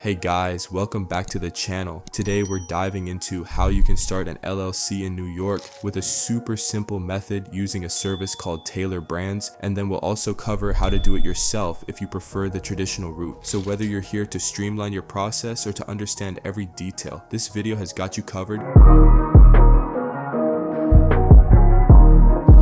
Hey guys, welcome back to the channel. Today we're diving into how you can start an LLC in New York with a super simple method using a service called Taylor Brands, and then we'll also cover how to do it yourself if you prefer the traditional route. So whether you're here to streamline your process or to understand every detail, this video has got you covered.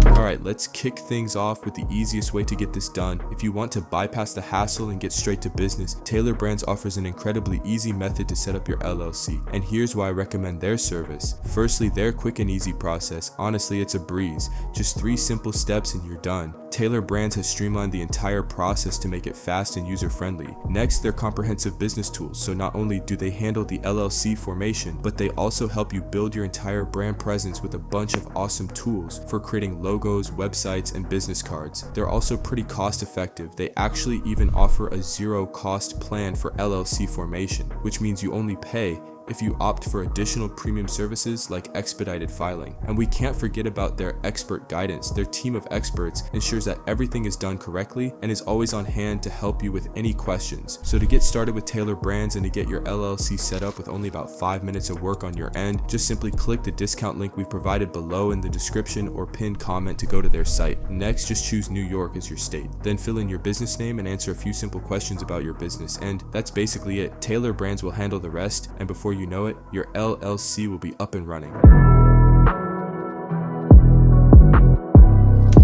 Alright, let's kick things off with the easiest way to get this done. If you want to bypass the hassle and get straight to business, Taylor Brands offers an incredibly easy method to set up your LLC, and here's why I recommend their service. Firstly, their quick and easy process. Honestly, it's a breeze. Just 3 simple steps and you're done. Taylor Brands has streamlined the entire process to make it fast and user-friendly. Next, their comprehensive business tools. So not only do they handle the LLC formation, but they also help you build your entire brand presence with a bunch of awesome tools for creating logos, websites, and business cards. They're also pretty cost effective. They actually even offer a zero-cost plan for LLC formation, which means you only pay if you opt for additional premium services like expedited filing. And we can't forget about their expert guidance. Their team of experts ensures that everything is done correctly and is always on hand to help you with any questions. So to get started with Taylor Brands and to get your LLC set up with only about 5 minutes of work on your end, just simply click the discount link we've provided below in the description or pinned comment to go to their site. Next, just choose New York as your state. Then fill in your business name and answer a few simple questions about your business. And that's basically it. Taylor Brands will handle the rest, and before you know it, your LLC will be up and running.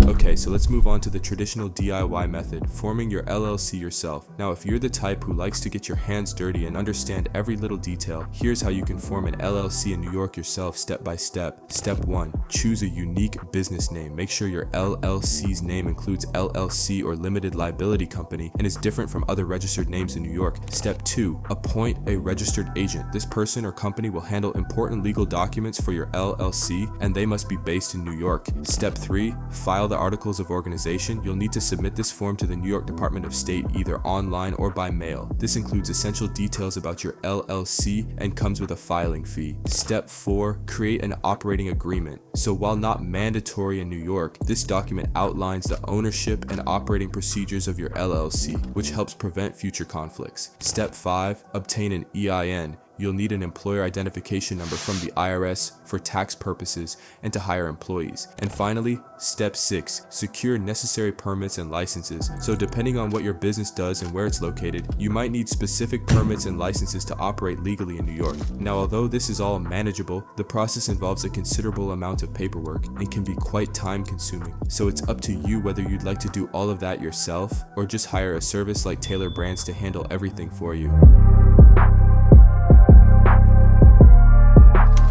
Okay, so let's move on to the traditional DIY method, forming your LLC yourself. Now, if you're the type who likes to get your hands dirty and understand every little detail, here's how you can form an LLC in New York yourself step by step. Step 1. Choose a unique business name. Make sure your LLC's name includes LLC or limited liability company and is different from other registered names in New York. Step 2. Appoint a registered agent. This person or company will handle important legal documents for your LLC, and they must be based in New York. Step 3. File the articles of organization. You'll need to submit this form to the New York Department of State either online or by mail. This includes essential details about your LLC and comes with a filing fee. Step 4. Create an operating agreement. So while not mandatory in New York, this document outlines the ownership and operating procedures of your LLC, which helps prevent future conflicts. Step 5. Obtain an EIN. You'll need an employer identification number from the IRS for tax purposes and to hire employees. And finally, step 6, secure necessary permits and licenses. So depending on what your business does and where it's located, you might need specific permits and licenses to operate legally in New York. Now, although this is all manageable, the process involves a considerable amount of paperwork and can be quite time consuming. So it's up to you whether you'd like to do all of that yourself or just hire a service like Taylor Brands to handle everything for you.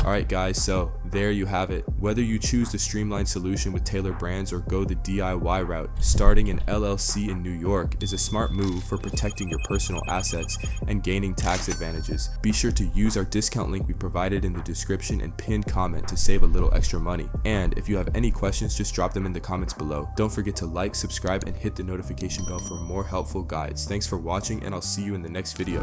Alright guys, so there you have it. Whether you choose the streamlined solution with Taylor Brands or go the DIY route, starting an LLC in New York is a smart move for protecting your personal assets and gaining tax advantages. Be sure to use our discount link we provided in the description and pinned comment to save a little extra money. And if you have any questions, just drop them in the comments below. Don't forget to like, subscribe, and hit the notification bell for more helpful guides. Thanks for watching, and I'll see you in the next video.